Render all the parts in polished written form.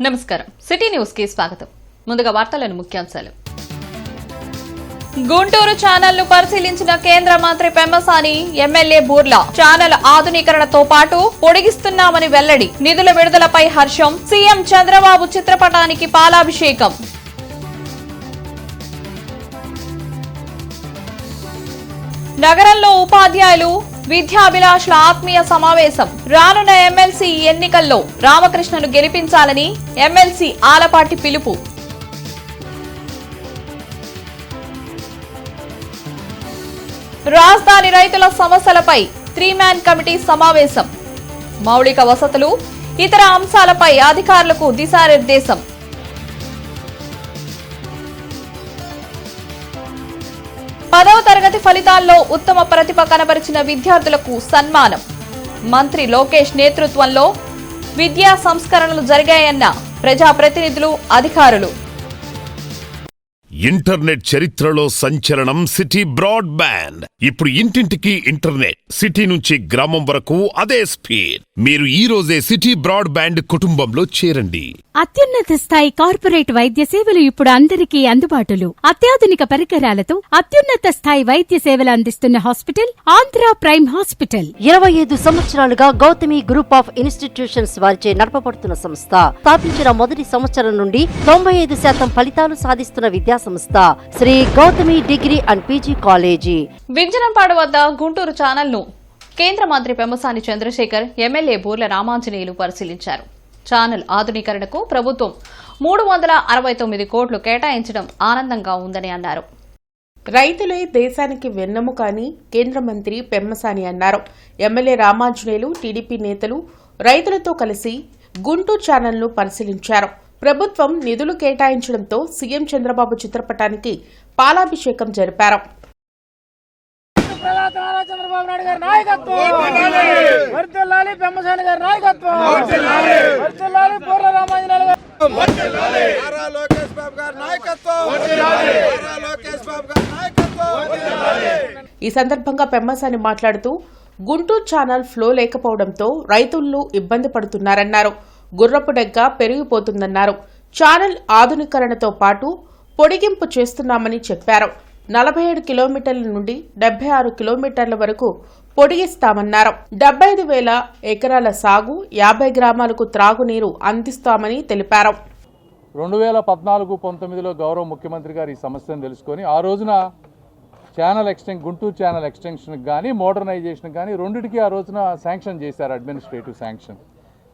నమస్కారం city news కి స్వాగతం. ముందుగా వార్తలను ముఖ్యాంశాలు. గుంటూరు ఛానల్ ను పరిశీలించిన కేంద్ర మంత్రి పెమ్మసాని, ఎమ్మెల్యే బూర్లా ఛానల్ ఆధునీకరణతో పాటు పొడిగిస్తున్నామని వెల్లడి. నిధుల విడుదలపై హర్షం. సీఎం చంద్రబాబు చిత్రపటానికి పాలాభిషేకం. నగరంలో ఉపాధ్యాయులు, విద్యాభిలాషుల ఆత్మీయ సమావేశం. రానున్న ఎమ్మెల్సీ ఎన్నికల్లో రామకృష్ణను గెలిపించాలని ఎమ్మెల్సీ ఆలపాటి పిలుపు. రాజధాని రైతుల సమస్యలపై 3-మ్యాన్ కమిటీ సమావేశం. మౌలిక వసతులు, ఇతర అంశాలపై అధికారులకు దిశానిర్దేశం. పదవ తరగతి ఫలితాల్లో ఉత్తమ ప్రతిభ కనబరిచిన విద్యార్థులకు సన్మానం. మంత్రి లోకేష్ నేతృత్వంలో విద్యా సంస్కరణలు జరిగాయన్న ప్రజాప్రతినిధులు, అధికారులు. ఇంటర్నెట్ చరిత్రలో సంచలనం సిటీ బ్రాడ్బ్యాండ్. ఇప్పుడు ఇంటింటికి ఇంటర్నెట్, సిటీ నుంచి గ్రామం వరకు అదే స్పీడ్. మీరు ఈ రోజే సిటీ బ్రాడ్బ్యాండ్ కుటుంబంలో చేరండి. అత్యున్నత స్థాయి కార్పొరేట్ వైద్య సేవలు ఇప్పుడు అందరికీ అందుబాటులో. అత్యాధునిక పరికరాలతో అత్యున్నత స్థాయి వైద్య సేవలు అందిస్తున్న హాస్పిటల్ ఆంధ్ర ప్రైమ్ హాస్పిటల్. 25 సంవత్సరాలుగా గౌతమి గ్రూప్ ఆఫ్ ఇన్స్టిట్యూషన్స్ వారిచే నడపబడుతున్న సంస్థ. స్థాపించిన మొదటి సంవత్సరం నుండి 95% ఫలితాలు సాధిస్తున్న విద్యా సంస్థ Shri Gautami degree and PG college. Vinjanampadu వద్ద గుంటూరు ఛానల్ ను కేంద్ర మంత్రి పెమ్మసాని చంద్రశేఖర్, ఎమ్మెల్యే బూర్ల రామాంజనేయులు పరిశీలించారు. ఛానల్ ఆధునీకరణకు ప్రభుత్వం 369 కోట్లు కేటాయించడం ఆనందంగా ఉందని అన్నారు. రైతులే దేశానికి వెన్నెముక అని కేంద్ర మంత్రి పెమ్మసాని అన్నారు. ఎమ్మెల్యే రామాంజనేయులు, టీడీపీ నేతలు రైతులతో కలిసి గుంటూరు ఛానల్ను పరిశీలించారు. ప్రభుత్వం నిధులు కేటాయించడంతో సీఎం చంద్రబాబు చిత్రపటానికి పాలాభిషేకం జరిపారు. చంద్రబాబు నాయుడు గారి నాయకత్వం వర్ధిల్లాలి, పెమ్మసాని గారి నాయకత్వం వర్ధిల్లాలి, బూర్ల రామాంజనేయులు గారు నారా లోకేష్ బాబు గారి నాయకత్వం నారా లోకేష్ బాబు గారి నాయకత్వం. ఈ సందర్భంగా పెమ్మసాని మాట్లాడుతూ గుంటూరు ఛానల్ ఫ్లో లేకపోవడంతో రైతులు ఇబ్బంది పడుతున్నారన్నారు. గుర్రపు డెగ్గ పెరిగిపోతుందన్నారు. ఛానల్ ఆధునీకరణతో పాటు పొడిగింపు చేస్తున్నామని చెప్పారు. 47 కిలోమీటర్ల నుండి 76 కిలోమీటర్ల వరకు పొడిగిస్తామన్నారు. 75,000 ఎకరాల సాగు, 50 గ్రామాలకు త్రాగునీరు అందిస్తామని తెలిపారు. 2014-19లో గౌరవ ముఖ్యమంత్రి గారు ఈ సమస్యను తెలుసుకొని ఆ రోజున గుంటూరు ఛానల్ ఎక్స్టెన్షన్కి కానీ మోడర్నైజేషన్కి కానీ రెండింటికి ఆ రోజున శాంక్షన్ చేశారు, అడ్మినిస్ట్రేటివ్ శాంక్షన్.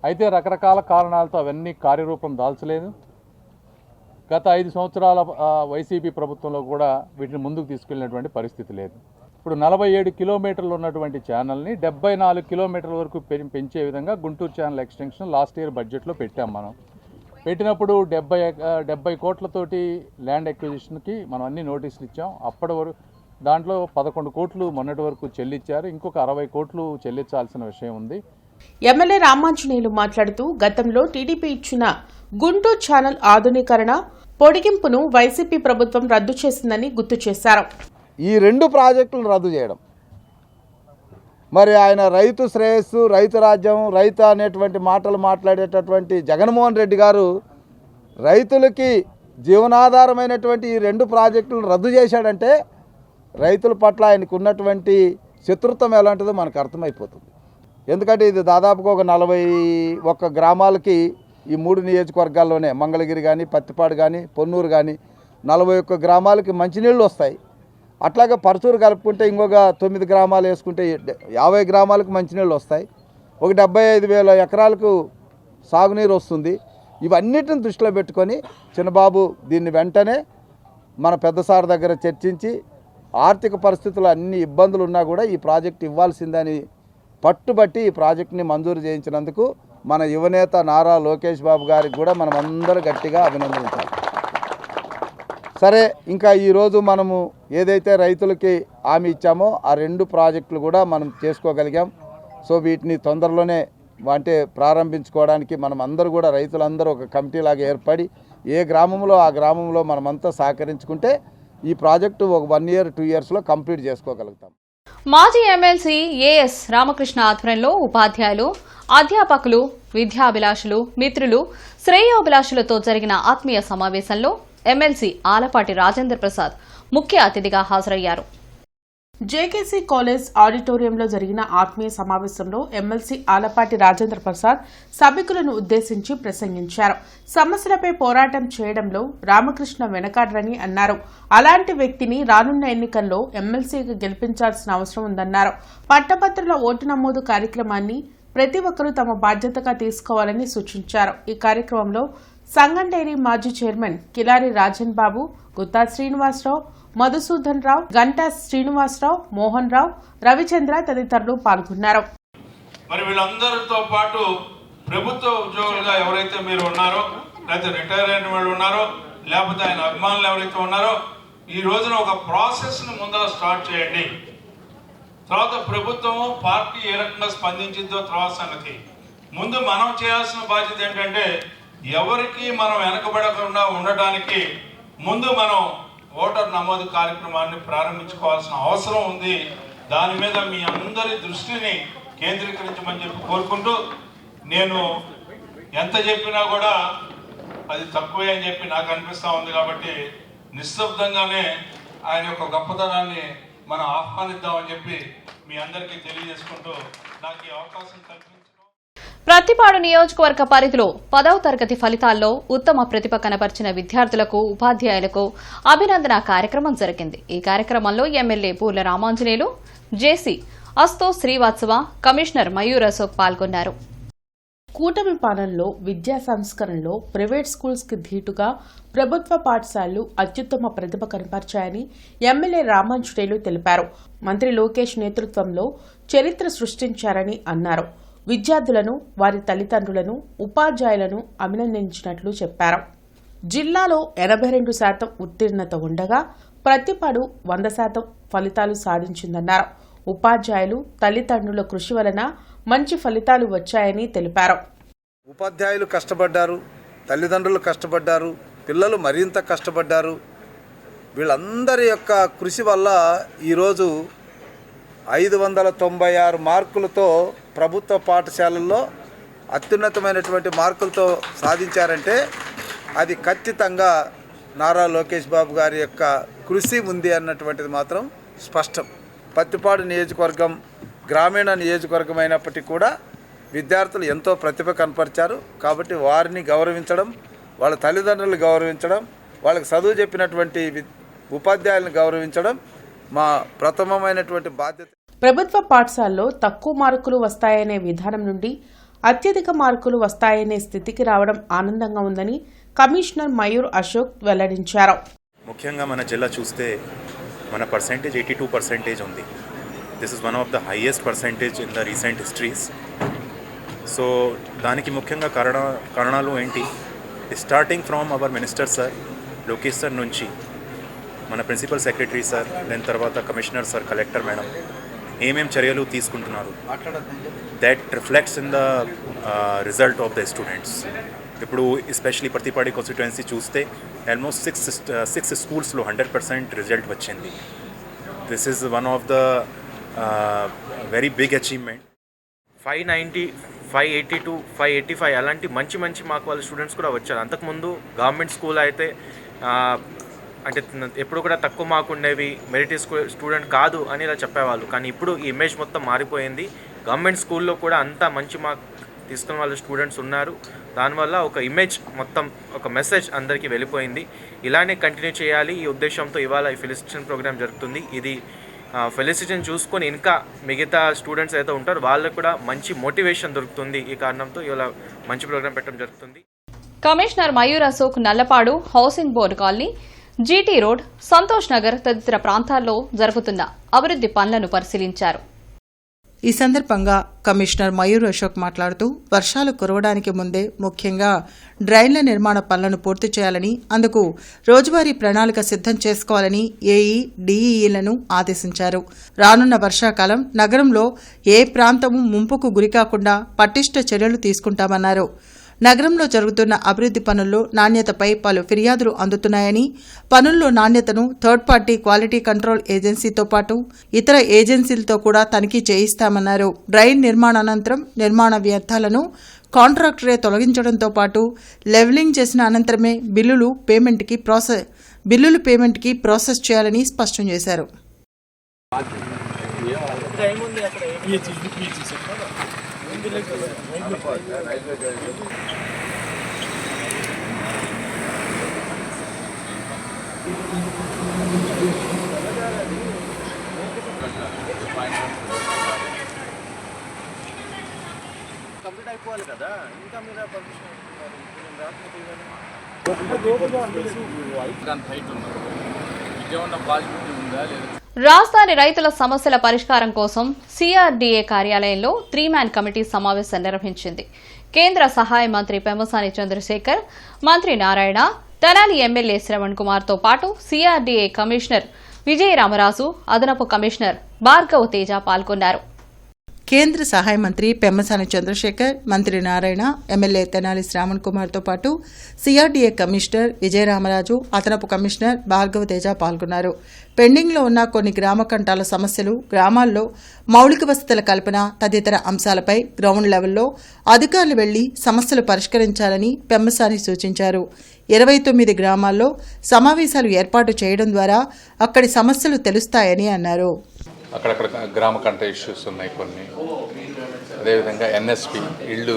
అయితే రకరకాల కారణాలతో అవన్నీ కార్యరూపం దాల్చలేదు. గత 5 సంవత్సరాల వైసీపీ ప్రభుత్వంలో కూడా వీటిని ముందుకు తీసుకెళ్లినటువంటి పరిస్థితి లేదు. ఇప్పుడు 47 కిలోమీటర్లు ఉన్నటువంటి ఛానల్ని 74 కిలోమీటర్ల వరకు పెంచే విధంగా Guntur channel extension last year బడ్జెట్లో పెట్టాం. మనం పెట్టినప్పుడు 70 కోట్లతోటి ల్యాండ్ ఎక్విజిషన్కి మనం అన్ని నోటీసులు ఇచ్చాం. అప్పటి వరకు దాంట్లో 11 కోట్లు మొన్నటి వరకు చెల్లించారు. ఇంకొక 60 కోట్లు చెల్లించాల్సిన విషయం ఉంది. ఎమ్మెల్యే రామాంజనేయులు మాట్లాడుతూ గతంలో టీడీపీ ఇచ్చిన గుంటూరు ఛానల్ ఆధునీకరణ పొడిగింపును వైసీపీ ప్రభుత్వం రద్దు చేసిందని గుర్తు చేశారు. ఈ 2 ప్రాజెక్టులను రద్దు చేయడం, మరి ఆయన రైతు శ్రేయస్సు, రైతు రాజ్యం, రైతు అనేటువంటి మాటలు మాట్లాడేటటువంటి జగన్మోహన్ రెడ్డి గారు రైతులకి జీవనాధారమైనటువంటి ఈ 2 ప్రాజెక్టులను రద్దు చేశాడంటే రైతుల పట్ల ఆయనకు ఉన్నటువంటి శత్రుత్వం ఎలాంటిదో మనకు అర్థమైపోతుంది. ఎందుకంటే ఇది దాదాపుగా ఒక 41 గ్రామాలకి ఈ 3 నియోజకవర్గాల్లోనే మంగళగిరి కానీ, పత్తిపాడు కానీ, పొన్నూరు కానీ 41 గ్రామాలకి మంచినీళ్ళు వస్తాయి. అట్లాగే పరచూరు కలుపుకుంటే ఇంకొక 9 గ్రామాలు వేసుకుంటే 50 గ్రామాలకు మంచినీళ్ళు వస్తాయి. ఒక 75,000 ఎకరాలకు సాగునీరు వస్తుంది. ఇవన్నిటిని దృష్టిలో పెట్టుకొని చిన్నబాబు దీన్ని వెంటనే మన పెద్ద సార్ దగ్గర చర్చించి ఆర్థిక పరిస్థితులు అన్ని ఇబ్బందులు ఉన్నా కూడా ఈ ప్రాజెక్టు ఇవ్వాల్సిందని పట్టుబట్టి ఈ ప్రాజెక్టుని మంజూరు చేయించినందుకు మన యువనేత నారా లోకేష్ బాబు గారికి కూడా మనం అందరూ గట్టిగా అభినందించాలి. సరే, ఇంకా ఈరోజు మనము ఏదైతే రైతులకి హామీ ఇచ్చామో ఆ 2 ప్రాజెక్టులు కూడా మనం చేసుకోగలిగాం. సో వీటిని తొందరలోనే అంటే ప్రారంభించుకోవడానికి మనం అందరూ కూడా రైతులందరూ ఒక కమిటీలాగా ఏర్పడి ఏ గ్రామంలో ఆ గ్రామంలో మనమంతా సహకరించుకుంటే ఈ ప్రాజెక్టు ఒక 1 year 2 yearsలో కంప్లీట్ చేసుకోగలుగుతాం. మాజీ ఎమ్మెల్సీ ఏఎస్ రామకృష్ణ ఆధ్వర్యంలో ఉపాధ్యాయులు, అధ్యాపకులు, విద్యాభిలాషులు, మిత్రులు, శ్రేయోభిలాషులతో జరిగిన ఆత్మీయ సమావేశంలో ఎమ్మెల్సీ ఆలపాటి రాజేంద్ర ప్రసాద్ ముఖ్య అతిథిగా హాజరయ్యారు. జేకేసీ కాలేజ్ ఆడిటోరియంలో జరిగిన ఆత్మీయ సమావేశంలో ఎమ్మెల్సీ ఆలపాటి రాజేంద్ర ప్రసాద్ సభికులను ఉద్దేశించి ప్రసంగించారు. సమస్యలపై పోరాటం చేయడంలో రామకృష్ణ వెనకాడరని అన్నారు. అలాంటి వ్యక్తిని రానున్న ఎన్నికల్లో ఎమ్మెల్సీగా గెలిపించాల్సిన అవసరం ఉందన్నారు. పట్టభద్రుల ఓటు నమోదు కార్యక్రమాన్ని ప్రతి ఒక్కరూ తమ బాధ్యతగా తీసుకోవాలని సూచించారు. ఈ కార్యక్రమంలో సంగం డైరీ మాజీ చైర్మన్ కిలారి రాజన్ బాబు, గుత్తా శ్రీనివాసరావు, మధుసూదన్ రావు, గంటా శ్రీనివాసరావు, మోహన్ రావు, రవిచంద్ర తదితరులు పాల్గొన్నారు. మరి వీళ్ళందరితో పాటు ప్రభుత్వ ఉద్యోగులుగా ఎవరైతే మీరు ఉన్నారో, లేకపోతే రిటైర్ అయిన వాళ్ళు ఉన్నారో, లేకపోతే ఆయన అభిమానులు ఎవరైతే ఉన్నారో, ఈ రోజున ఒక ప్రాసెస్ ను ముందర స్టార్ట్ చేయండి. తర్వాత ప్రభుత్వం పార్టీ ఏ రకంగా స్పందించిందో తర్వాత సంగతి. ముందు మనం చేయాల్సిన బాధ్యత ఏంటంటే ఎవరికి మనం వెనకబడకుండా ఉండటానికి ముందు మనం ఓటర్ నమోదు కార్యక్రమాన్ని ప్రారంభించుకోవాల్సిన అవసరం ఉంది. దాని మీద మీ అందరి దృష్టిని కేంద్రీకరించమని చెప్పి కోరుకుంటూ, నేను ఎంత చెప్పినా కూడా అది తక్కువే అని చెప్పి నాకు అనిపిస్తూ ఉంది. కాబట్టి నిశ్శబ్దంగానే ఆయన యొక్క గొప్పతనాన్ని మనం ఆహ్వానిద్దామని చెప్పి మీ అందరికీ తెలియజేసుకుంటూ నాకు ఈ అవకాశం కల్పించారు. ప్రత్తిపాడు నియోజకవర్గ పరిధిలో 10వ తరగతి ఫలితాల్లో ఉత్తమ ప్రతిభ కనబర్చిన విద్యార్థులకు, ఉపాధ్యాయులకు అభినందన కార్యక్రమం జరిగింది. ఈ కార్యక్రమంలో ఎమ్మెల్యే బూర్ల రామాంజనేయులు, జేసీ అస్తో శ్రీవాత్సవ, కమిషనర్ మయూర్ అశోక్ పాల్గొన్నారు. కూటమి పాలనలో విద్యా సంస్కరణలో ప్రైవేట్ స్కూల్స్ కి ధీటుగా ప్రభుత్వ పాఠశాలలు అత్యుత్తమ ప్రతిభ కనపర్చాయని ఎమ్మెల్యే రామాంజనేయులు తెలిపారు. మంత్రి లోకేష్ నేతృత్వంలో చరిత్ర సృష్టించారని అన్నారు. విద్యార్థులను, వారి తల్లిదండ్రులను, ఉపాధ్యాయులను అభినందించినట్లు చెప్పారు. జిల్లాలో 82% ఉత్తీర్ణత ఉండగా ప్రతిపాడు 100% ఫలితాలు సాధించిందన్నారు. ఉపాధ్యాయులు, తల్లిదండ్రుల కృషి వలన మంచి ఫలితాలు వచ్చాయని తెలిపారు. ఉపాధ్యాయులు కష్టపడ్డారు, తల్లిదండ్రులు కష్టపడ్డారు, పిల్లలు మరింత కష్టపడ్డారు. వీళ్ళందరి యొక్క కృషి వల్ల ఈరోజు 596 మార్కులతో ప్రభుత్వ పాఠశాలల్లో అత్యున్నతమైనటువంటి మార్కులతో సాధించారంటే అది ఖచ్చితంగా నారా లోకేష్ బాబు గారి యొక్క కృషి ఉంది అన్నటువంటిది మాత్రం స్పష్టం. పత్తిపాడు నియోజకవర్గం గ్రామీణ నియోజకవర్గం అయినప్పటికీ కూడా విద్యార్థులు ఎంతో ప్రతిభ కనపరిచారు. కాబట్టి వారిని గౌరవించడం, వాళ్ళ తల్లిదండ్రులు గౌరవించడం, వాళ్ళకి చదువు చెప్పినటువంటి ఉపాధ్యాయులను గౌరవించడం మా ప్రథమమైనటువంటి బాధ్యత. ప్రభుత్వ పాఠశాలలో తక్కువ మార్కులు వస్తాయనే విధానం నుండి అత్యధిక మార్కులు వస్తాయనే స్థితికి రావడం ఆనందంగా ఉందని కమిషనర్ మయూర్ అశోక్ వెల్లడించారు. ముఖ్యంగా మన జిల్లా చూస్తే మన పర్సెంటేజ్ 82% ఉంది. This is one of the highest percentage in the recent histories. So దానికి ముఖ్యంగా కారణాలు ఏంటి? Starting from our minister sir Lokesh sir నుంచి మన ప్రిన్సిపల్ సెక్రటరీ సార్, దాని తర్వాత కమిషనర్ సార్, కలెక్టర్ మేడం ఏమేం చర్యలు తీసుకుంటున్నారు, that reflects in the result of the students. ఇప్పుడు ఎస్పెషలీ ప్రతిపాడి కాన్స్టిట్యుయెన్సీ చూస్తే ఆల్మోస్ట్ 6 స్కూల్స్లో 100% రిజల్ట్ వచ్చింది. This is one of the very big achievement. 590, 582, 585 అలాంటి మంచి మార్క్ వాళ్ళ స్టూడెంట్స్ కూడా వచ్చారు. అంతకుముందు గవర్నమెంట్ స్కూల్ అయితే అంటే ఎప్పుడు కూడా తక్కువ మార్కు ఉండేవి, మెరిట్ స్టూడెంట్ కాదు అని ఇలా చెప్పేవాళ్ళు. కానీ ఇప్పుడు ఈ ఇమేజ్ మొత్తం మారిపోయింది. గవర్నమెంట్ స్కూల్లో కూడా అంతా మంచి మార్క్ తీసుకున్న వాళ్ళ స్టూడెంట్స్ ఉన్నారు. దానివల్ల ఒక ఇమేజ్ మొత్తం, ఒక మెసేజ్ అందరికీ వెళ్ళిపోయింది. ఇలానే కంటిన్యూ చేయాలి ఈ ఉద్దేశంతో ఇవాళ ఈ ఫెలిసిటేషన్ ప్రోగ్రామ్ జరుగుతుంది. ఇది ఫెలిసిటేషన్ చూసుకొని ఇంకా మిగతా స్టూడెంట్స్ అయితే ఉంటారు వాళ్ళకు కూడా మంచి మోటివేషన్ దొరుకుతుంది. ఈ కారణంతో ఇవాళ మంచి ప్రోగ్రామ్ పెట్టడం జరుగుతుంది. Commissioner Mayur Ashok Nallapadu, housing board colony, GT road, Santosh Nagar తదితర ప్రాంతాల్లో జరుగుతున్న అభివృద్ది పనులను పరిశీలించారు. ఈ సందర్భంగా కమిషనర్ మయూర్ అశోక్ మాట్లాడుతూ వర్షాలు కురవడానికి ముందే ముఖ్యంగా డ్రైన్ల నిర్మాణ పనులను పూర్తి చేయాలని, అందుకు రోజువారీ ప్రణాళిక సిద్ధం చేసుకోవాలని ఏఈ, డీఈలను ఆదేశించారు. రానున్న వర్షాకాలం నగరంలో ఏ ప్రాంతము ముంపుకు గురికాకుండా పటిష్ట చర్యలు తీసుకుంటామన్నారు. నగరంలో జరుగుతున్న అభివృద్ధి పనుల్లో నాణ్యతపై పలు ఫిర్యాదులు అందుతున్నాయని, పనుల్లో నాణ్యతను థర్డ్ పార్టీ క్వాలిటీ కంట్రోల్ ఏజెన్సీతో పాటు ఇతర ఏజెన్సీలతో కూడా తనిఖీ చేయిస్తామన్నారు. డ్రైన్ నిర్మాణానంతరం నిర్మాణ వ్యర్థాలను కాంట్రాక్టరే తొలగించడంతో పాటు లెవెలింగ్ చేసిన అనంతరమే బిల్లులు పేమెంట్కి ప్రాసెస్ చేయాలని స్పష్టం చేశారు. కంప్లీట్ అయిపోవాలి కదా, ఇంకా మీద పర్మిషన్ రాజధాని రైతుల సమస్యల పరిష్కారం కోసం సిఆర్డీఏ కార్యాలయంలో 3-మ్యాన్ కమిటీ సమావేశం నిర్వహించింది. కేంద్ర సహాయ మంత్రి పెమ్మసాని చంద్రశేఖర్, మంత్రి నారాయణ, తెనాలి ఎమ్మెల్యే శ్రవణ్ కుమార్ తో పాటు సిఆర్డీఏ కమిషనర్ విజయ రామరాజు, అదనపు కమిషనర్ భార్గవ్ తేజ పాల్గొన్నారు. కేంద్ర సహాయ మంత్రి పెమ్మసాని చంద్రశేఖర్, మంత్రి నారాయణ, ఎమ్మెల్యే తెనాలి శ్రావణ్ కుమార్తో పాటు సిఆర్డీఏ కమిషనర్ విజయరామరాజు, అదనపు కమిషనర్ భార్గవ తేజ పాల్గొన్నారు. పెండింగ్లో ఉన్న కొన్ని గ్రామ కంటాల సమస్యలు, గ్రామాల్లో మౌలిక వసతుల కల్పన తదితర అంశాలపై గ్రౌండ్ లెవెల్లో అధికారులు వెళ్లి సమస్యలు పరిష్కరించాలని పెమ్మసాని సూచించారు. 29 గ్రామాల్లో సమావేశాలు ఏర్పాటు చేయడం ద్వారా అక్కడి సమస్యలు తెలుస్తాయని అన్నారు. అక్కడక్కడ గ్రామ కంట ఇష్యూస్ ఉన్నాయి కొన్ని, అదేవిధంగా ఎన్ఎస్పి ఇళ్ళు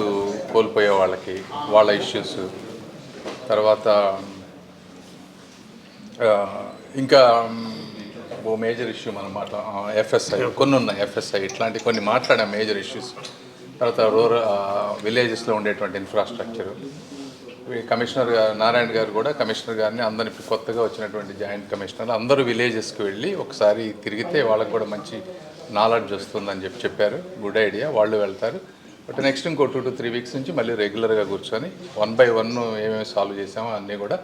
కోల్పోయే వాళ్ళ ఇష్యూస్, తర్వాత ఇంకా ఓ మేజర్ ఇష్యూ మనం ఎఫ్ఎస్ఐ కొన్ని ఉన్నాయి, ఎఫ్ఎస్ఐ ఇట్లాంటి కొన్ని మాట్లాడాం మేజర్ ఇష్యూస్. తర్వాత విలేజెస్లో ఉండేటువంటి ఇన్ఫ్రాస్ట్రక్చర్. కమిషనర్ నారాయణ గారు కూడా కమిషనర్ గారిని అందరినీ కొత్తగా వచ్చినటువంటి జాయింట్ కమిషనర్ అందరూ విలేజెస్కి వెళ్ళి ఒకసారి తిరిగితే వాళ్ళకు కూడా మంచి నాలెడ్జ్ వస్తుందని చెప్పారు. గుడ్ ఐడియా, వాళ్ళు వెళ్తారు. బట్ నెక్స్ట్ ఇంకో 2 to 3 వీక్స్ నుంచి మళ్ళీ రెగ్యులర్గా కూర్చొని 1 by 1 ఏమేమి సాల్వ్ చేసామో అన్నీ కూడా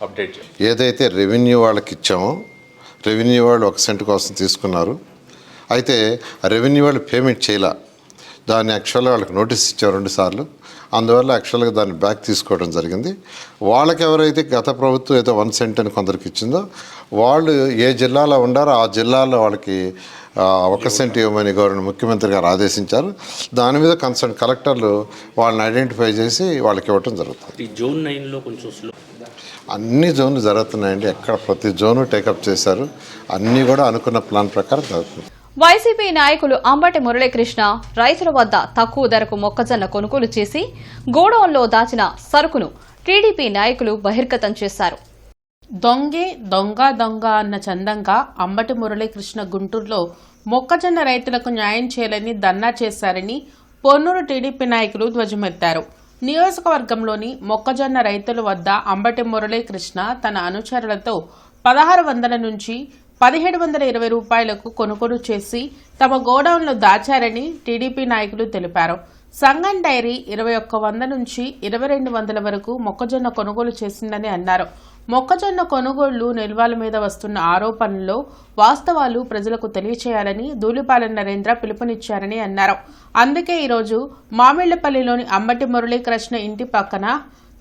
అప్డేట్ చేయాలి. ఏదైతే రెవెన్యూ వాళ్ళకి ఇచ్చామో రెవెన్యూ వాళ్ళు 1 సెంట్ కోసం తీసుకున్నారు. అయితే రెవెన్యూ వాళ్ళు పేమెంట్ చేయలే. దాన్ని యాక్చువల్గా వాళ్ళకి నోటీస్ ఇచ్చారు 2 సార్లు. అందువల్ల యాక్చువల్గా దాన్ని బ్యాక్ తీసుకోవడం జరిగింది. వాళ్ళకి ఎవరైతే గత ప్రభుత్వం అయితే 1 సెంట్ అని కొందరికి ఇచ్చిందో వాళ్ళు ఏ జిల్లాలో ఉండారో ఆ జిల్లాలో వాళ్ళకి 1 సెంట్ ఇవ్వమని ముఖ్యమంత్రి గారు ఆదేశించారు. దాని మీద కన్సర్న్ కలెక్టర్లు వాళ్ళని ఐడెంటిఫై చేసి వాళ్ళకి ఇవ్వటం జరుగుతుంది. జోన్ 9లో కొంచెం స్లో, అన్ని జోన్లు జరుగుతున్నాయండి. ఎక్కడ ప్రతి జోను టేకప్ చేశారు. అన్నీ కూడా అనుకున్న ప్లాన్ ప్రకారం జరుగుతుంది. వైసీపీ నాయకులు అంబటి మురళీకృష్ణ రైతుల వద్ద తక్కువ ధరకు మొక్కజొన్న కొనుగోలు చేసి గోడౌన్లో దాచిన సరుకును టీడీపీ నాయకులు బహిర్గతం చేశారు. దొంగే దొంగ దొంగ అన్న చందంగా అంబటి మురళీకృష్ణ గుంటూరులో మొక్కజొన్న రైతులకు న్యాయం చేయాలని ధర్నా చేశారని పొన్నూరు టీడీపీ నాయకులు ధ్వజమెత్తారు. నియోజకవర్గంలోని మొక్కజొన్న రైతుల వద్ద అంబటి మురళీకృష్ణ తన అనుచరులతో 1600 నుంచి 1720 రూపాయలకు కొనుగోలు చేసి తమ గోడౌన్లో దాచారని టీడీపీ నాయకులు తెలిపారు. సంగం డైరీ 2100 నుంచి 2200 వరకు మొక్కజొన్న కొనుగోలు చేసిందని అన్నారు. మొక్కజొన్న కొనుగోళ్లు నిల్వల మీద వస్తున్న ఆరోపణల్లో వాస్తవాలు ప్రజలకు తెలియచేయాలని ధూళిపాలెం నరేంద్ర పిలుపునిచ్చారని అన్నారు. అందుకే ఈరోజు మామిళ్లపల్లిలోని అంబటి మురళీకృష్ణ ఇంటి పక్కన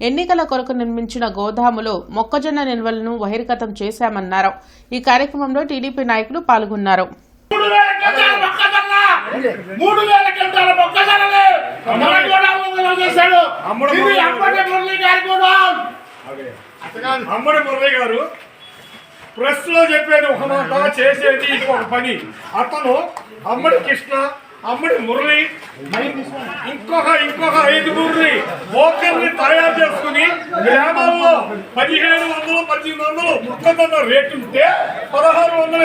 ఎన్నికల కొరకు నిర్మించిన గోదాములో మొక్కజొన్న నిల్వలను బహిర్గతం చేశామన్నారు. ఈ కార్యక్రమంలో టీడీపీ నాయకులు పాల్గొన్నారు. అంబటి మురళి గారు ప్రెస్ లో చెప్పేది ఒక మాట, చేసేది ఒక పని. అతను అంబటి కృష్ణ, అంబటి మురళి ఇంకొక 5 బోకర్ని తయారు చేసుకుని గ్రామాల్లో 1700 1800 మొక్కజొన్న రేటు ఉంటే 1600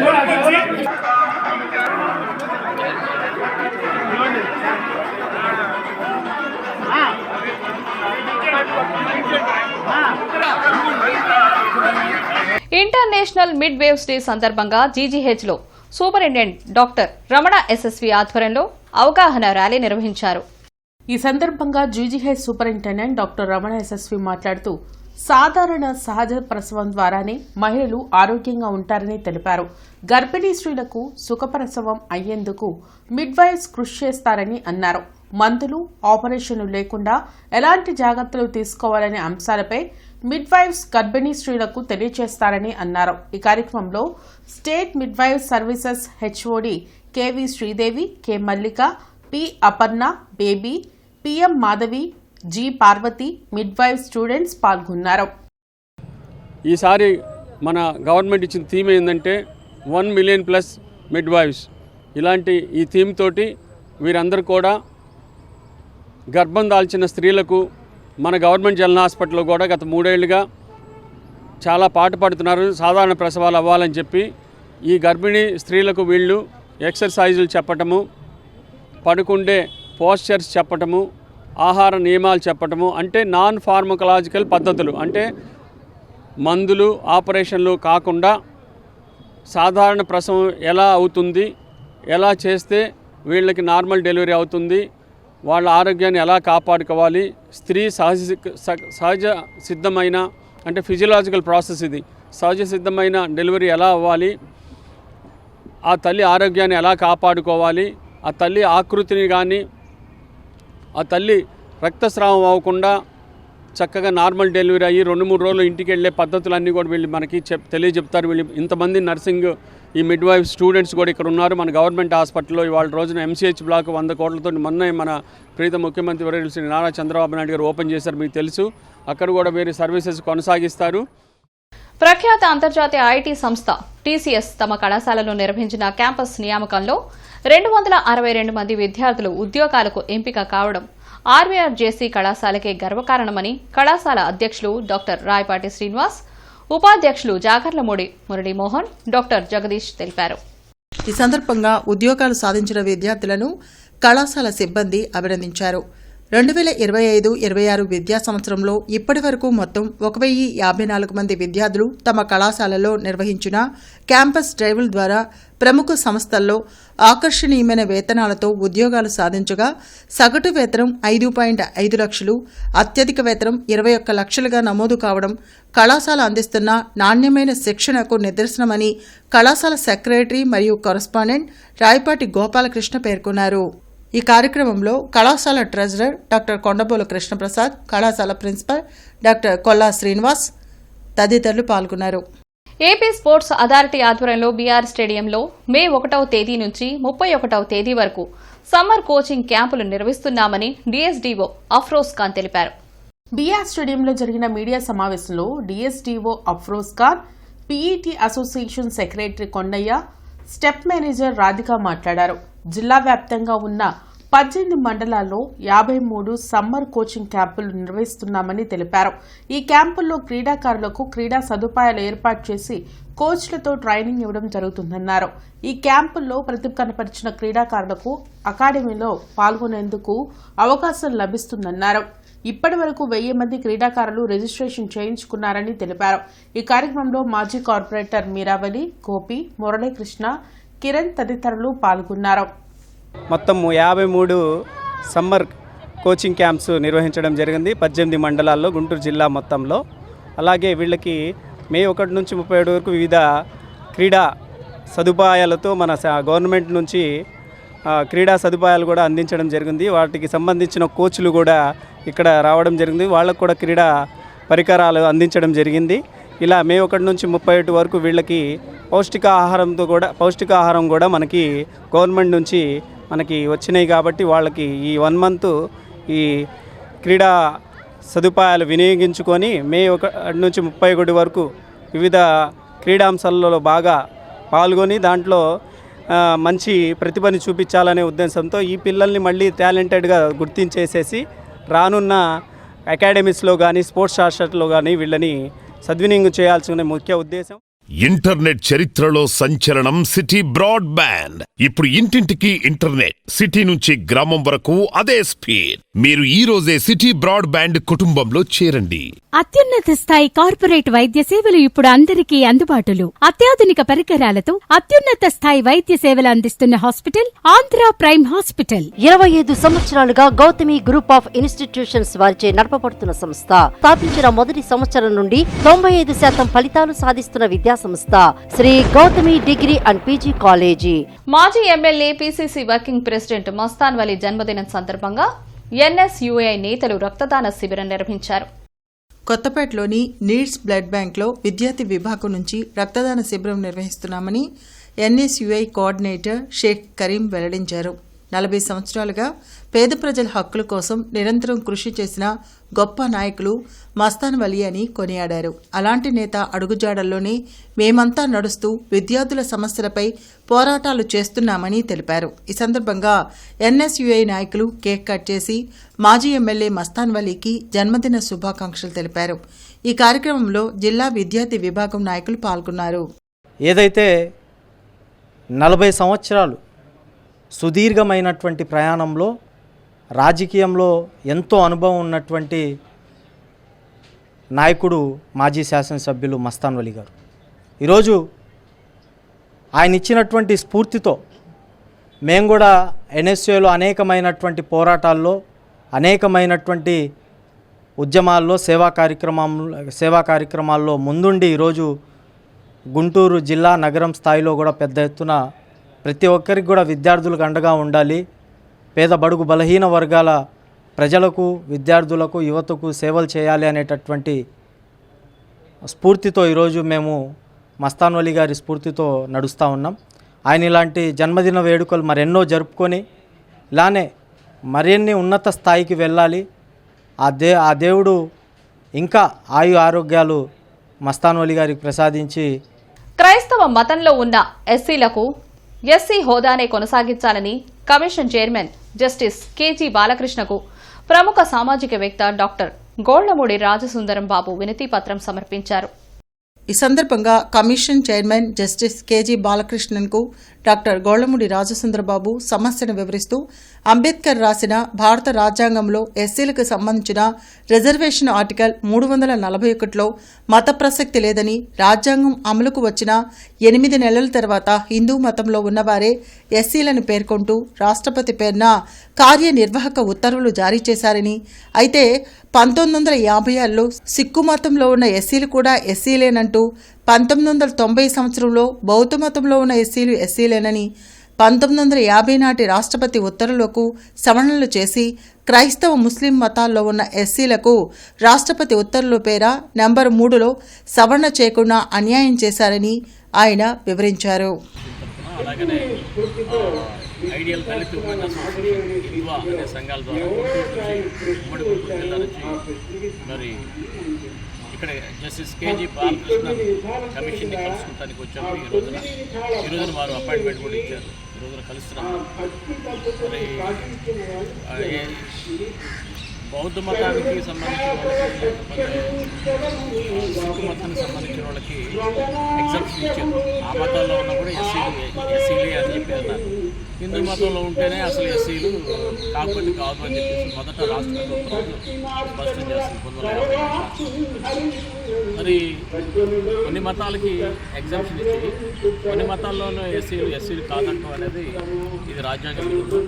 2000 ఇంటర్నేషనల్ మిడ్ వేవ్స్ డే సందర్భంగా జీజీహెచ్ లో సూపరింటెండెంట్ డాక్టర్ రమణ ఎస్ఎస్వి ఆధ్వర్యంలో అవగాహన ర్యాలీ నిర్వహించారు. ఈ సందర్భంగా GGH superintendent doctor Ramana SSV మాట్లాడుతూ సాధారణ సహజ ప్రసవం ద్వారానే మహిళలు ఆరోగ్యంగా ఉంటారని తెలిపారు. గర్భిణీ స్త్రీలకు సుఖప్రసవం అయ్యేందుకు మిడ్వైఫ్స్ కృషి చేస్తారని అన్నారు. మందులు, ఆపరేషన్లు లేకుండా ఎలాంటి జాగ్రత్తలు తీసుకోవాలనే అంశాలపై మిడ్వైఫ్స్ గర్భిణీ స్త్రీలకు తెలియజేస్తారని అన్నారు. ఈ కార్యక్రమంలో state midwife services HOD KV Sridevi, K Mallika, P Aparna Baby, PM Madhavi, G Parvathi, midwife students పాల్గొన్నారు. ఈసారి మన గవర్నమెంట్ ఇచ్చిన థీమ్ ఏంటంటే 1 మిలియన్ ప్లస్ మిడ్వైఫ్స్. ఇలాంటి ఈ థీమ్ తోటి వీరందరూ కూడా గర్భం దాల్చిన స్త్రీలకు మన గవర్నమెంట్ జనరల్ హాస్పిటల్లో కూడా గత 3 ఏళ్లుగా చాలా పాటుపడుతున్నారు సాధారణ ప్రసవాలు అవ్వాలని చెప్పి. ఈ గర్భిణీ స్త్రీలకు వీళ్ళు ఎక్సర్సైజులు చెప్పటము, పడుకుండే పోస్చర్స్ చెప్పటము, ఆహార నియమాలు చెప్పటము, అంటే నాన్ ఫార్మకలాజికల్ పద్ధతులు, అంటే మందులు, ఆపరేషన్లు కాకుండా సాధారణ ప్రసవం ఎలా అవుతుంది, ఎలా చేస్తే వీళ్ళకి నార్మల్ డెలివరీ అవుతుంది, వాళ్ళ ఆరోగ్యాన్ని ఎలా కాపాడుకోవాలి, స్త్రీ సహజ సిద్ధమైన అంటే ఫిజియలాజికల్ ప్రాసెస్ ఇది, సహజ సిద్ధమైన డెలివరీ ఎలా అవ్వాలి, ఆ తల్లి ఆరోగ్యాన్ని ఎలా కాపాడుకోవాలి, ఆ తల్లి ఆకృతిని కానీ ఆ తల్లి రక్తస్రావం అవ్వకుండా చక్కగా నార్మల్ డెలివరీ అయ్యి 2-3 రోజులు ఇంటికి వెళ్ళే పద్ధతులన్నీ కూడా వీళ్ళు మనకి తెలియజెప్తారు. వీళ్ళు ఇంతమంది నర్సింగ్ ఈ మిడ్వైఫ్ స్టూడెంట్స్ కూడా ఇక్కడ ఉన్నారు మన గవర్నమెంట్ హాస్పిటల్లో. ఇవాళ రోజున ఎంసీహెచ్ బ్లాక్ 100 కోట్లతో మొన్న మన ప్రీత ముఖ్యమంత్రి వర్యులు శ్రీ నారా చంద్రబాబు నాయుడు గారు ఓపెన్ చేశారు, మీకు తెలుసు. అక్కడ కూడా వేరే సర్వీసెస్ కొనసాగిస్తారు. ప్రఖ్యాత అంతర్జాతీయ ఐటీ సంస్థ టీసీఎస్ తమ కళాశాలలో నిర్వహించిన క్యాంపస్ నియామకంలో 262 మంది విద్యార్థులు ఉద్యోగాలకు ఎంపిక కావడం ఆర్వీఆర్జేసీ కళాశాలకే గర్వకారణమని కళాశాల అధ్యక్షులు డాక్టర్ రాయపాటి శ్రీనివాస్, ఉపాధ్యక్షులు జాగర్లమూడి మురళీమోహన్, డాక్టర్ జగదీష్ తెలిపారు. ఈ సందర్భంగా ఉద్యోగాలు సాధించిన విద్యార్థులను కళాశాల సిబ్బంది అభినందించారు. 2025-26 విద్యా సంవత్సరంలో ఇప్పటి వరకు మొత్తం 1054 మంది విద్యార్థులు తమ కళాశాలలో నిర్వహించిన క్యాంపస్ డ్రైవ్ల ద్వారా ప్రముఖ సంస్థల్లో ఆకర్షణీయమైన వేతనాలతో ఉద్యోగాలు సాధించగా సగటు వేతనం 5.5 లక్షలు, అత్యధిక వేతనం 21 లక్షలుగా నమోదు కావడం కళాశాల అందిస్తున్న నాణ్యమైన శిక్షణకు నిదర్శనమని కళాశాల సెక్రటరీ మరియు కరస్పాండెంట్ రాయపాటి గోపాలకృష్ణ పేర్కొన్నారు. ఈ కార్యక్రమంలో కళాశాల ట్రెజరర్ డాక్టర్ కొండబోలు కృష్ణప్రసాద్, కళాశాల ప్రిన్సిపల్ డాక్టర్ కొల్లా శ్రీనివాస్ తదితరులు పాల్గొన్నారు. ఏపీ స్పోర్ట్స్ అథారిటీ ఆధ్వర్యంలో బీఆర్ స్టేడియంలో మే 1వ తేదీ నుంచి 31వ తేదీ వరకు సమ్మర్ కోచింగ్ క్యాంపులు నిర్వహిస్తున్నామని డీఎస్డీఓ అఫ్రోజ్ ఖాన్ తెలిపారు. బీఆర్ స్టేడియంలో జరిగిన మీడియా సమావేశంలో DSDO Afroz Khan, PET association secretary Kondaiah, STEP manager Radhika మాట్లాడారు. జిల్లా వ్యాప్తంగా ఉన్న 18 మండలాల్లో 53 సమ్మర్ కోచింగ్ క్యాంపులు నిర్వహిస్తున్నామని తెలిపారు. ఈ క్యాంపుల్లో క్రీడాకారులకు క్రీడా సదుపాయాలు ఏర్పాటు చేసి కోచ్లతో ట్రైనింగ్ ఇవ్వడం జరుగుతుందన్నారు. ఈ క్యాంపుల్లో ప్రతిభ కనపరిచిన క్రీడాకారులకు అకాడమీలో పాల్గొనేందుకు అవకాశం లభిస్తుందన్నారు. ఇప్పటి వరకు 1000 మంది క్రీడాకారులు రిజిస్ట్రేషన్ చేయించుకున్నారని తెలిపారు. ఈ కార్యక్రమంలో మాజీ కార్పొరేటర్ మీరావళి, గోపి, మురళీకృష్ణ, కిరణ్ తదితరులు పాల్గొన్నారు. మొత్తం 53 సమ్మర్ కోచింగ్ క్యాంప్స్ నిర్వహించడం జరిగింది 18 మండలాల్లో గుంటూరు జిల్లా మొత్తంలో. అలాగే వీళ్ళకి మే 1 నుంచి 37 వరకు వివిధ క్రీడా సదుపాయాలతో మన గవర్నమెంట్ నుంచి క్రీడా సదుపాయాలు కూడా అందించడం జరిగింది. వాటికి సంబంధించిన కోచ్లు కూడా ఇక్కడ రావడం జరిగింది. వాళ్ళకు కూడా క్రీడా పరికరాలు అందించడం జరిగింది. ఇలా మే 1 నుంచి 31 వరకు వీళ్ళకి పౌష్టికాహారం కూడా మనకి గవర్నమెంట్ నుంచి మనకి వచ్చినాయి. కాబట్టి వాళ్ళకి ఈ 1 మంత్ ఈ క్రీడా సదుపాయాలు వినియోగించుకొని మే 1 నుంచి 31 వరకు వివిధ క్రీడాంశాలలో బాగా పాల్గొని దాంట్లో మంచి ప్రతిభని చూపించాలనే ఉద్దేశంతో ఈ పిల్లల్ని మళ్ళీ టాలెంటెడ్గా గుర్తించేసేసి రానున్న అకాడమీస్లో కానీ స్పోర్ట్స్ హాస్టల్లో కానీ వీళ్ళని సద్వినియోగం చేయాల్సిన ముఖ్య ఉద్దేశం. ఇంటర్నెట్ చరిత్రలో సంచలనం సిటీ బ్రాడ్బ్యాండ్. ఇప్పుడు ఇంటింటికి ఇంటర్నెట్, సిటీ నుంచి గ్రామం వరకు అదే స్పీడ్. మీరు ఈ రోజే సిటీ బ్రాడ్బ్యాండ్ కుటుంబంలో చేరండి. అత్యున్నత స్థాయి కార్పొరేట్ వైద్య సేవలు ఇప్పుడు అందరికీ అందుబాటులో. అత్యాధునిక పరికరాలతో అత్యున్నత స్థాయి వైద్య సేవలు అందిస్తున్న హాస్పిటల్ ఆంధ్ర ప్రైమ్ హాస్పిటల్. 25 సంవత్సరాలుగా గౌతమి గ్రూప్ ఆఫ్ ఇన్స్టిట్యూషన్స్ వారిచే నడపబడుతున్న సంస్థ. స్థాపించిన మొదటి సంవత్సరం నుండి 95% ఫలితాలు సాధిస్తున్న విద్యా సంస్థ Shri Gautami degree and PG college. మాజీ MLA PCC working president Mastan Vali జన్మదినం సందర్భంగా ఎన్ఎస్యుఐ నేతలు రక్తదాన శిబిరం నిర్వహించారు. కొత్తపేటలోని నీడ్స్ బ్లడ్ బ్యాంక్లో విద్యార్థి విభాగం నుంచి రక్తదాన శిబిరం నిర్వహిస్తున్నామని ఎన్ఎస్యుఐ కోఆర్డినేటర్ షేక్ కరీం వెల్లడించారు. 40 సంవత్సరాలుగా పేద ప్రజల హక్కుల కోసం నిరంతరం కృషి చేసిన గొప్ప నాయకులు మస్తాన్ వలీ అని కొనియాడారు. అలాంటి నేత అడుగుజాడల్లోనే మేమంతా నడుస్తూ విద్యార్థుల సమస్యలపై పోరాటాలు చేస్తున్నామని తెలిపారు. ఈ సందర్భంగా ఎన్ఎస్యుఐ నాయకులు కేక్ కట్ చేసి మాజీ ఎమ్మెల్యే మస్తాన్ వలీకి జన్మదిన శుభాకాంక్షలు తెలిపారు. ఈ కార్యక్రమంలో జిల్లా విద్యార్థి విభాగం నాయకులు పాల్గొన్నారు. ఏదైతే 40 సంవత్సరాలు సుదీర్ఘమైనటువంటి ప్రయాణంలో రాజకీయంలో ఎంతో అనుభవం ఉన్నటువంటి నాయకుడు మాజీ శాసనసభ్యులు మస్తాన్ వలీ గారు. ఈరోజు ఆయన ఇచ్చినటువంటి స్ఫూర్తితో మేము కూడా ఎన్ఎస్యులో అనేకమైనటువంటి పోరాటాల్లో, అనేకమైనటువంటి ఉద్యమాల్లో, సేవా కార్యక్రమాల్లో ముందుండి ఈరోజు గుంటూరు జిల్లా నగరం స్థాయిలో కూడా పెద్ద ఎత్తున ప్రతి ఒక్కరికి కూడా విద్యార్థులకు అండగా ఉండాలి, పేద బడుగు బలహీన వర్గాల ప్రజలకు, విద్యార్థులకు, యువతకు సేవలు చేయాలి అనేటటువంటి స్ఫూర్తితో ఈరోజు మేము మస్తాన్ వలీ గారి స్ఫూర్తితో నడుస్తూ ఉన్నాం. ఆయన ఇలాంటి జన్మదిన వేడుకలు మరెన్నో జరుపుకొని ఇలానే మరిన్ని ఉన్నత స్థాయికి వెళ్ళాలి. ఆ దేవుడు ఇంకా ఆరోగ్యాలు మస్తాన్ వలీ గారికి ప్రసాదించి క్రైస్తవ మతంలో ఉన్న ఎస్సీలకు ఎస్సీ హోదానే కొనసాగించాలని కమిషన్ చైర్మన్ జస్టిస్ కేజీ బాలకృష్ణకు ప్రముఖ సామాజికవేత్త డాక్టర్ గోళ్లమూడి రాజసుందరం బాబు వినతి పత్రం సమర్పించారు. ఈ సందర్భంగా కమిషన్ చైర్మన్ జస్టిస్ కేజీ బాలకృష్ణన్కు డాక్టర్ గోళ్లమూడి రాజసుందరబాబు సమస్యను వివరిస్తూ అంబేద్కర్ రాసిన భారత రాజ్యాంగంలో ఎస్సీలకు సంబంధించిన రిజర్వేషన్ ఆర్టికల్ 341లో మత ప్రసక్తి లేదని, రాజ్యాంగం అమలుకు వచ్చిన 8 నెలల తర్వాత హిందూ మతంలో ఉన్నవారే ఎస్సీలను పేర్కొంటూ రాష్ట్రపతి పేరున కార్యనిర్వాహక ఉత్తర్వులు జారీ చేశారని, అయితే 1956లో సిక్కు మతంలో ఉన్న ఎస్సీలు కూడా ఎస్సీలేనంటూ, 1990 సంవత్సరంలో బౌద్ధ మతంలో ఉన్న ఎస్సీలు ఎస్సీలేనని, 1950 నాటి రాష్ట్రపతి ఉత్తర్వులకు సవరణలు చేసి క్రైస్తవ ముస్లిం మతాల్లో ఉన్న ఎస్సీలకు రాష్ట్రపతి ఉత్తర్వుల పేర నెంబర్ 3లో సవరణ చేయకుండా అన్యాయం చేశారని ఆయన వివరించారు. ఐడియల్ దళిత ఉమెన్ అసోసియేషన్ ఇల్వా అనే సంఘాల ద్వారా ఉమ్మడి గుంటూరు జిల్లా నుంచి మరి ఇక్కడ జస్టిస్ కేజీ బాలకృష్ణ కమిషన్ని కలుసుకుంటానికి వచ్చాము. ఈ రోజున వారు అపాయింట్మెంట్ కూడా ఇచ్చారు. ఈ రోజున కలుస్తున్నాము. మరి బౌద్ధ మతానికి సంబంధించిన వాళ్ళకి, లేకపోతే సిక్కు మతానికి సంబంధించిన వాళ్ళకి ఎగ్జామ్షన్ ఇచ్చారు. ఆ మతాల్లో ఉన్నా కూడా ఎస్సీలే అని చెప్పి అన్నారు. హిందూ మతంలో ఉంటేనే అసలు ఎస్సీలు కాకపోతే కాదు అని చెప్పేసి మొదట రాష్ట్ర ప్రభుత్వం స్పష్టం చేస్తుంది 1950. మరి కొన్ని మతాలకి ఎగ్జామ్షన్ ఇచ్చి కొన్ని మతాల్లోనూ ఎస్సీలు కాదంటం అనేది ఇది రాజ్యాంగ విరుద్ధం.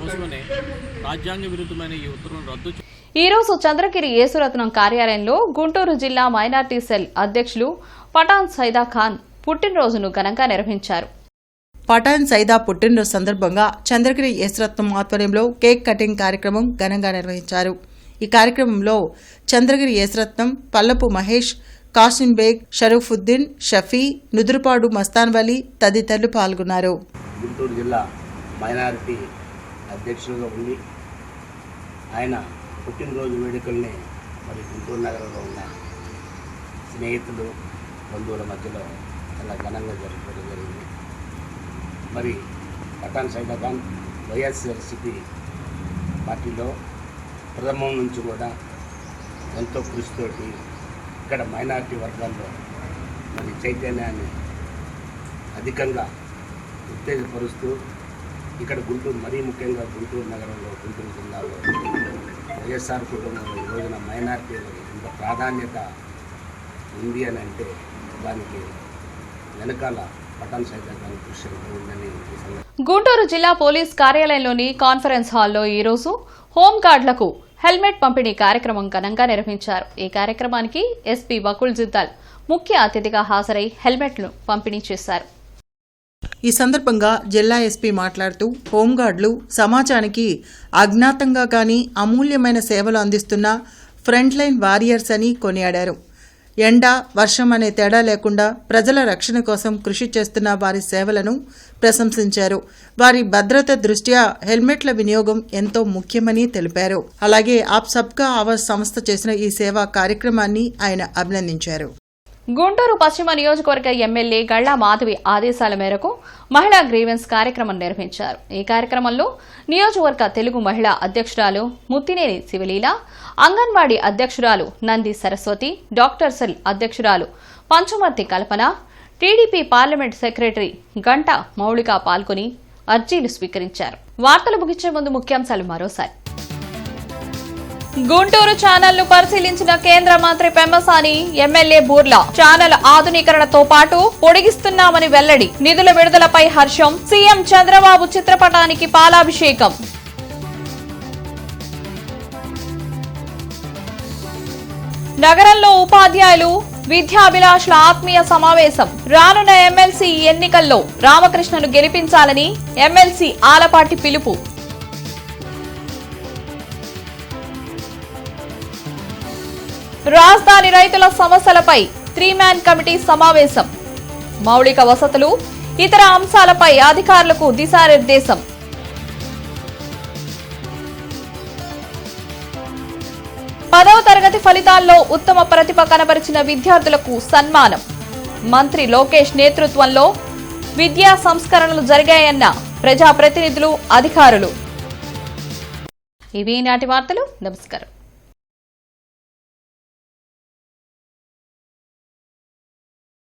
కోసమనే రాజ్యాంగ విరుద్ధమైన ఈ ఉత్తర్వులను రద్దు. ఈ రోజు చంద్రగిరి యేసురత్నం కార్యాలయంలో గుంటూరు జిల్లా మైనార్టీ సెల్ అధ్యక్షులు పఠాన్ సైదా ఖాన్ పుట్టినరోజును ఘనంగా నిర్వహించారు. పఠాన్ సైదా పుట్టినరోజు సందర్భంగా చంద్రగిరి యేసురత్నం ఆధ్వర్యంలో కేక్ కటింగ్ కార్యక్రమం ఘనంగా నిర్వహించారు. ఈ కార్యక్రమంలో చంద్రగిరి యేసురత్నం, పల్లపు మహేష్, కాసిం బేగ్, షరఫుద్దీన్, షఫీ, నుదురుపాడు మస్తాన్ వలీ తదితరులు పాల్గొన్నారు. గుంటూరు జిల్లా మైనారిటీ అధ్యక్షులుగా ఉండి ఆయన పుట్టినరోజు వేడుకల్ని మరి గుంటూరు నగరంలో ఉన్న స్నేహితులు, బంధువుల మధ్యలో చాలా ఘనంగా జరుపుకోవడం జరిగింది. మరి పఠాన్ సైదా ఖాన్ వైఎస్ఆర్సీపీ పార్టీలో ప్రథమం నుంచి కూడా ఎంతో కృషితోటి ఇక్కడ మైనారిటీ వర్గాల్లో మరి చైతన్యాన్ని అధికంగా ఉత్తేజపరుస్తూ ఇక్కడ గుంటూరు, మరీ ముఖ్యంగా గుంటూరు నగరంలో, గుంటూరు జిల్లాలో వైఎస్ఆర్ కుటుంబంలో ఈ రోజున మైనారిటీలకు ఇంత ప్రాధాన్యత ఉంది అని అంటే దానికి వెనకాల పటాన్ సైతం కృషి ఉందని. గుంటూరు జిల్లా పోలీస్ కార్యాలయంలోని కాన్ఫరెన్స్ హాల్లో ఈరోజు హోంగార్డులకు హెల్మెట్ పంపిణీ కార్యక్రమం ఘనంగా నిర్వహించారు. ఈ కార్యక్రమానికి ఎస్పీ బకుల్ జిద్దాల్ ముఖ్య అతిథిగా హాజరై హెల్మెట్లను పంపిణీ చేశారు. ఈ సందర్భంగా జిల్లా ఎస్పీ మాట్లాడుతూ హోంగార్డులు సమాజానికి అజ్ఞాతంగా కానీ అమూల్యమైన సేవలు అందిస్తున్న ఫ్రంట్ లైన్ వారియర్స్ అని కొనియాడారు. ఎండ, వర్షం అనే తేడా లేకుండా ప్రజల రక్షణ కోసం కృషి చేస్తున్న వారి సేవలను ప్రశంసించారు. వారి భద్రత దృష్ట్యా హెల్మెట్ల వినియోగం ఎంతో ముఖ్యమని తెలిపారు. అలాగే ఆప్ సబ్కా ఆవాజ్ సంస్థ చేసిన ఈ సేవా కార్యక్రమాన్ని ఆయన అభినందించారు. గుంటూరు పశ్చిమ నియోజకవర్గ ఎమ్మెల్యే గళ్లా మాధవి ఆదేశాల మేరకు మహిళా గ్రీవెన్స్ కార్యక్రమం నిర్వహించారు. ఈ కార్యక్రమంలో నియోజకవర్గ తెలుగు మహిళా అధ్యక్షురాలు ముత్తినేని శివలీల, అంగన్వాడీ అధ్యక్షురాలు నంది సరస్వతి, డాక్టర్ సెల్ అధ్యక్షురాలు పంచుమర్తి కల్పన, టీడీపీ పార్లమెంట్ సెక్రటరీ గంటా మౌళిక పాల్గొని అర్జీలు స్వీకరించారు. వార్తలు ముగించే ముందు ముఖ్యాంశాలు మరోసారి. గుంటూరు ఛానల్ ను పరిశీలించిన కేంద్ర మంత్రి పెమ్మసాని, ఎమ్మెల్యే బూర్లా ఛానల్ ఆధునీకరణతో పాటు పొడిగిస్తున్నామని వెల్లడి. నిధుల విడుదలపై హర్షం. సీఎం చంద్రబాబు చిత్రపటానికి పాలాభిషేకం. నగరంలో ఉపాధ్యాయులు, విద్యాభిలాషుల ఆత్మీయ సమావేశం. రానున్న ఎమ్మెల్సీ ఎన్నికల్లో రామకృష్ణను గెలిపించాలని ఎమ్మెల్సీ ఆలపాటి పిలుపు. రాజధాని రైతుల సమస్యలపై 3-మ్యాన్ కమిటీ సమావేశం. మౌలిక వసతులు, ఇతర అంశాలపై అధికారులకు దిశానిర్దేశం. పదవ తరగతి ఫలితాల్లో ఉత్తమ ప్రతిభ కనబరిచిన విద్యార్థులకు సన్మానం. మంత్రి లోకేష్ నేతృత్వంలో విద్యా సంస్కరణలు జరిగాయన్న ప్రజాప్రతినిధులు, అధికారులు. ఇవి నాటి వార్తలు. నమస్కారం.